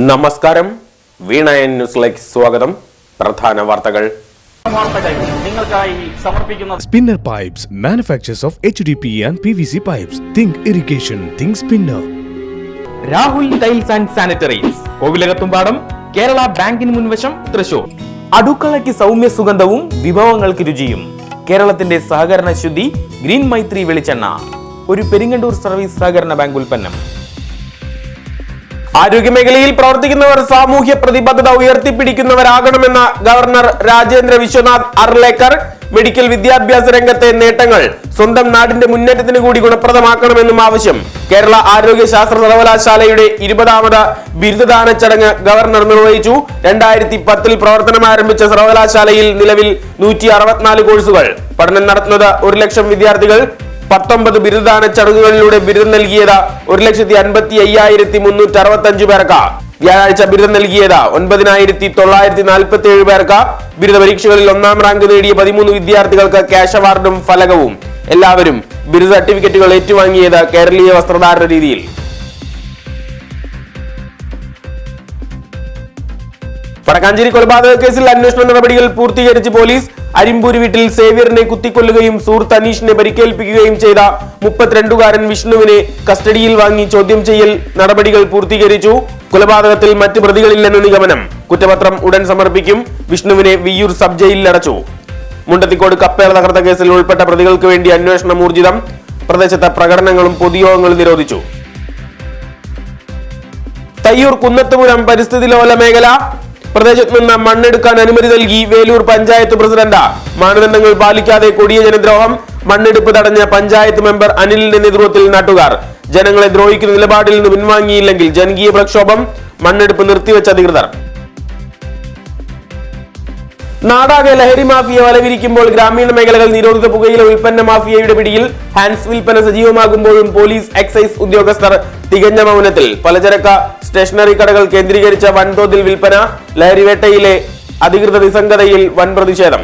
നമസ്കാരം, വീണ ന്യൂസിലേക്ക് സ്വാഗതം. പ്രധാന വാർത്തകൾ. Spinner Pipes manufacturers of HDPE and PVC pipes. Think irrigation, think Spinner. Rahul tiles and sanitaries, Kovilakathumpadam, Kerala ബാങ്കിന് മുൻവശം, തൃശൂർ. അടുക്കളയ്ക്ക് സൗമ്യ സുഗന്ധവും വിഭവങ്ങൾക്ക് രുചിയും. കേരളത്തിന്റെ സഹകരണ ശുദ്ധി ഗ്രീൻ മൈത്രി വെളിച്ചെണ്ണ, ഒരു പെരിങ്ങണ്ടൂർ സർവീസ് സഹകരണ ബാങ്ക് ഉൽപ്പന്നം. ആരോഗ്യമേഖലയിൽ പ്രവർത്തിക്കുന്നവർ സാമൂഹ്യ പ്രതിബദ്ധത ഉയർത്തിപ്പിടിക്കുന്നവരാകണമെന്ന ഗവർണർ രാജേന്ദ്ര വിശ്വനാഥ് അർലേക്കർ. മെഡിക്കൽ വിദ്യാഭ്യാസ രംഗത്തെ നേട്ടങ്ങൾ സ്വന്തം നാടിന്റെ മുന്നേറ്റത്തിന് കൂടി ഗുണപ്രദമാക്കണമെന്നും ആവശ്യം. കേരള ആരോഗ്യ ശാസ്ത്ര സർവകലാശാലയുടെ 20ാമത് ബിരുദദാന ചടങ്ങ് ഗവർണർ നിർവഹിച്ചു. 2010 പ്രവർത്തനം ആരംഭിച്ച സർവകലാശാലയിൽ നിലവിൽ 164 കോഴ്സുകൾ. പഠനം നടത്തുന്നത് 1 ലക്ഷം വിദ്യാർത്ഥികൾ. 19 ബിരുദദാന ചടങ്ങുകളിലൂടെ ബിരുദം നൽകിയത് 1,55,365 പേർക്ക്. വ്യാഴാഴ്ച ബിരുദം നൽകിയത് 9,947 പേർക്ക്. ബിരുദ പരീക്ഷകളിൽ 1ാം റാങ്ക് നേടിയ 13 വിദ്യാർത്ഥികൾക്ക് ക്യാഷ് അവാർഡും ഫലകവും. എല്ലാവരും ബിരുദ സർട്ടിഫിക്കറ്റുകൾ ഏറ്റുവാങ്ങിയത് കേരളീയ വസ്ത്രധാരണ രീതിയിൽ. വടക്കാഞ്ചേരി കൊലപാതക കേസിൽ അന്വേഷണ നടപടികൾ പൂർത്തീകരിച്ച് പോലീസ്. അരിമ്പൂര് വീട്ടിൽ സേവ്യറിനെ കുത്തിക്കൊല്ലുകയും സുഹൃത്ത് അനീഷിനെ പരിക്കേൽപ്പിക്കുകയും ചെയ്ത 32കാരൻ വിഷ്ണുവിനെ കസ്റ്റഡിയിൽ വാങ്ങി ചോദ്യം ചെയ്യൽ നടപടികൾ പൂർത്തീകരിച്ചു. കൊലപാതകത്തിൽ മറ്റ് പ്രതികളില്ലെന്ന് നിഗമനം. കുറ്റപത്രം ഉടൻ സമർപ്പിക്കും. വിഷ്ണുവിനെ വിയ്യൂർ സബ് ജയിലിൽ അടച്ചു. മുണ്ടത്തിക്കോട് കപ്പേറ തകർത്ത കേസിൽ ഉൾപ്പെട്ട പ്രതികൾക്ക് വേണ്ടി അന്വേഷണം ഊർജിതം. പ്രദേശത്തെ പ്രകടനങ്ങളും പൊതുയോഗങ്ങളും നിരോധിച്ചു. തയ്യൂർ കുന്നത്തുപുരം പരിസ്ഥിതി ലോല മേഖല പ്രദേശത്ത് നിന്ന് മണ്ണെടുക്കാൻ അനുമതി നൽകി വേലൂർ പഞ്ചായത്ത് പ്രസിഡന്റ്. മാനദണ്ഡങ്ങൾ പാലിക്കാതെ കൊടിയ ജനദ്രോഹം. മണ്ണെടുപ്പ് തടഞ്ഞ പഞ്ചായത്ത് മെമ്പർ അനിലിന്റെ നേതൃത്വത്തിൽ നാട്ടുകാർ. ജനങ്ങളെ ദ്രോഹിക്കുന്ന നിലപാടിൽ നിന്ന് പിൻവാങ്ങിയില്ലെങ്കിൽ ജനകീയ പ്രക്ഷോഭം. മണ്ണെടുപ്പ് നിർത്തിവെച്ച അധികൃതർ. നാടാകെ ലഹരി മാഫിയ വലവിരിക്കുമ്പോൾ ഗ്രാമീണ മേഖലകൾ നിരോധിത പുകയില ഉൽപ്പന്ന മാഫിയയുടെ പിടിയിൽ. ഹാൻഡ്സ് വിൽപ്പന സജീവമാകുമ്പോഴും പോലീസ് എക്സൈസ് ഉദ്യോഗസ്ഥർ തികഞ്ഞ മൗനത്തിൽ. പലചരക്ക് സ്റ്റേഷനറി കടകൾ കേന്ദ്രീകരിച്ച വൻതോതിൽ വിൽപ്പന. ലഹരിവേട്ടയിലെ അധികൃത നിസ്സംഗതയിൽ വൻ പ്രതിഷേധം.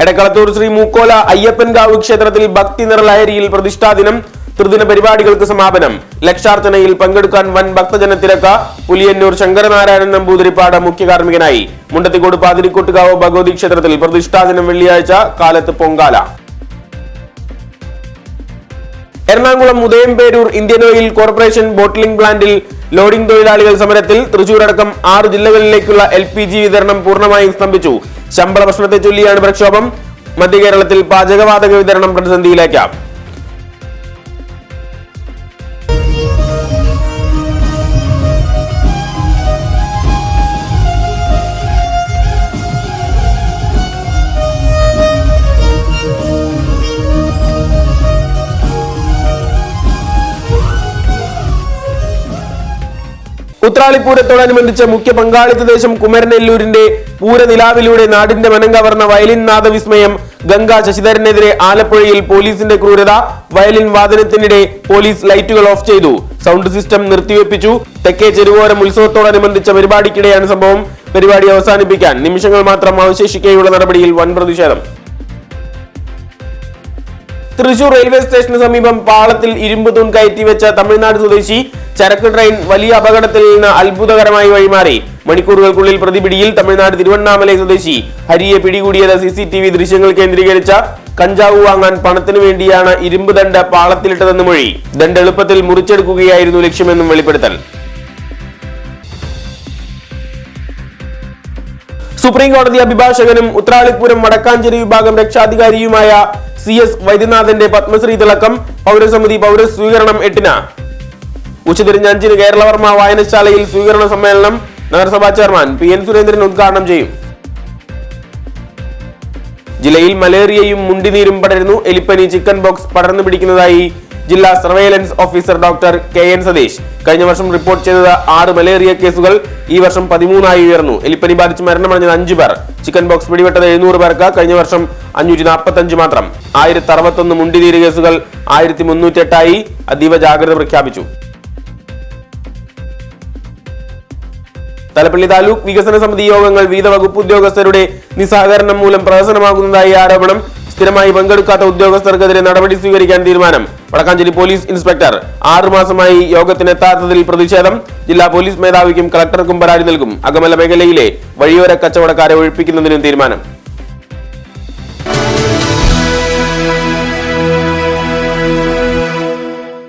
എടക്കളത്തൂർ ശ്രീ മൂക്കോല അയ്യപ്പൻകാവ് ക്ഷേത്രത്തിൽ ഭക്തി നിറ ലഹരിയിൽ പ്രതിഷ്ഠാദിനം. ത്രിദിന പരിപാടികൾക്ക് സമാപനം. ലക്ഷാർച്ചനയിൽ പങ്കെടുക്കാൻ വൻ ഭക്തജന തിരക്ക്. പുലിയന്നൂർ ശങ്കരനാരായണൻ നമ്പൂതിരിപ്പാട് മുഖ്യ കാർമ്മികനായി. മുണ്ടത്തിക്കോട് പാതിരിക്കോട്ടുകാവ് ഭഗവതി ക്ഷേത്രത്തിൽ പ്രതിഷ്ഠാദിനം വെള്ളിയാഴ്ച കാലത്ത് Pongala. Ernakulam Udayamperoor Indian oil corporation bottling പ്ലാന്റിൽ ലോഡിംഗ് തൊഴിലാളികൾ സമരത്തിൽ. തൃശൂർ അടക്കം 6 ജില്ലകളിലേക്കുള്ള LPG വിതരണം പൂർണ്ണമായും സ്തംഭിച്ചു. ശമ്പള പ്രശ്നത്തെ ചൊല്ലിയാണ് പ്രക്ഷോഭം. മധ്യ കേരളത്തിൽ പാചകവാതക വിതരണം പ്രതിസന്ധിയിലേക്ക്. ഉത്രാളിപ്പൂരത്തോടനുബന്ധിച്ച് മുഖ്യ പങ്കാളിത്ത ദേശം കുമരനെല്ലൂരിന്റെ പൂരനിലാവിലൂടെ നാടിന്റെ മനം കവർന്ന വയലിൻ നാദവിസ്മയം. ഗംഗ ശശിധരനെതിരെ ആലപ്പുഴയിൽ പോലീസിന്റെ ക്രൂരത. വയലിൻ വാദനത്തിനിടെ പോലീസ് ലൈറ്റുകൾ ഓഫ് ചെയ്തു. സൗണ്ട് സിസ്റ്റം നിർത്തിവെപ്പിച്ചു. തെക്കേ ചെരുവോരം ഉത്സവത്തോടനുബന്ധിച്ച പരിപാടിക്കിടെയാണ് സംഭവം. പരിപാടി അവസാനിപ്പിക്കാൻ നിമിഷങ്ങൾ മാത്രം അവശേഷിക്കെയുള്ള നടപടിയിൽ വൻ പ്രതിഷേധം. തൃശൂർ റെയിൽവേ സ്റ്റേഷന് സമീപം പാളത്തിൽ ഇരുമ്പ് തൂൺ കയറ്റിവെച്ച തമിഴ്നാട് സ്വദേശി ചരക്ക് ട്രെയിൻ വലിയ അപകടത്തിൽ നിന്ന് അത്ഭുതകരമായി വഴിമാറി. മണിക്കൂറുകൾക്കുള്ളിൽ പ്രതിപിടിയിൽ. തമിഴ്നാട് തിരുവണ്ണാമലൈ സ്വദേശി ഹരിയെ പിടികൂടിയത് CCTV ദൃശ്യങ്ങൾ കേന്ദ്രീകരിച്ച കഞ്ചാവ് വാങ്ങാൻ പണത്തിനു വേണ്ടിയാണ് ഇരുമ്പ് ദണ്ട് പാളത്തിലിട്ടതെന്ന് മൊഴി. ദണ്ട് എളുപ്പത്തിൽ മുറിച്ചെടുക്കുകയായിരുന്നു ലക്ഷ്യമെന്നും വെളിപ്പെടുത്തൽ. സുപ്രീം കോടതി അഭിഭാഷകനും ഉത്രാളിപ്പൂരം വടക്കാഞ്ചേരി വിഭാഗം രക്ഷാധികാരിയുമായ CS വൈദ്യനാഥന്റെ പത്മശ്രീ തിളക്കം. പൗരസമിതി പൗരസ്വീകരണം 8-ന്. ഉച്ചതിരിഞ്ഞ് 5-ന് കേരളവർമ്മ വായനശാലയിൽ സ്വീകരണ സമ്മേളനം. നഗരസഭാ ചെയർമാൻ PN സുരേന്ദ്രൻ ഉദ്ഘാടനം ചെയ്യും. ജില്ലയിൽ മലേറിയയും മുണ്ടിനീരും പടരുന്നു. എലിപ്പനി, ചിക്കൻ ബോക്സ് പടർന്നു പിടിക്കുന്നതായി ജില്ലാ surveillance officer doctor KN Satheesh. കഴിഞ്ഞ വർഷം റിപ്പോർട്ട് ചെയ്തത് 6 മലേറിയ കേസുകൾ ഈ വർഷം 13 ഉയർന്നു. എലിപ്പനി ബാധിച്ച് മരണമടഞ്ഞത് 5 പേർ. ചിക്കൻ ബോക്സ് പിടിപെട്ടത് 700 പേർക്ക്. കഴിഞ്ഞ വർഷം 545 മാത്രം. 1061 മുണ്ടിനീര് കേസുകൾ. 1308 അതീവ ജാഗ്രത പ്രഖ്യാപിച്ചു. തലപ്പള്ളി താലൂക്ക് വികസന സമിതി യോഗങ്ങൾ വിവിധ വകുപ്പ് ഉദ്യോഗസ്ഥരുടെ നിസ്സഹകരണം മൂലം പ്രഹസനമാകുന്നതായി ആരോപണം. സ്ഥിരമായി പങ്കെടുക്കാത്ത ഉദ്യോഗസ്ഥർക്കെതിരെ നടപടി സ്വീകരിക്കാൻ തീരുമാനം. വടക്കാഞ്ചേരി പോലീസ് ഇൻസ്പെക്ടർ 6 മാസമായി യോഗത്തിനെത്താത്തതിൽ പ്രതിഷേധം. ജില്ലാ പോലീസ് മേധാവിക്കും കളക്ടർക്കും പരാതി നൽകും. അകമല മേഖലയിലെ വഴിയോര കച്ചവടക്കാരെ ഒഴിപ്പിക്കുന്നതിനും തീരുമാനം.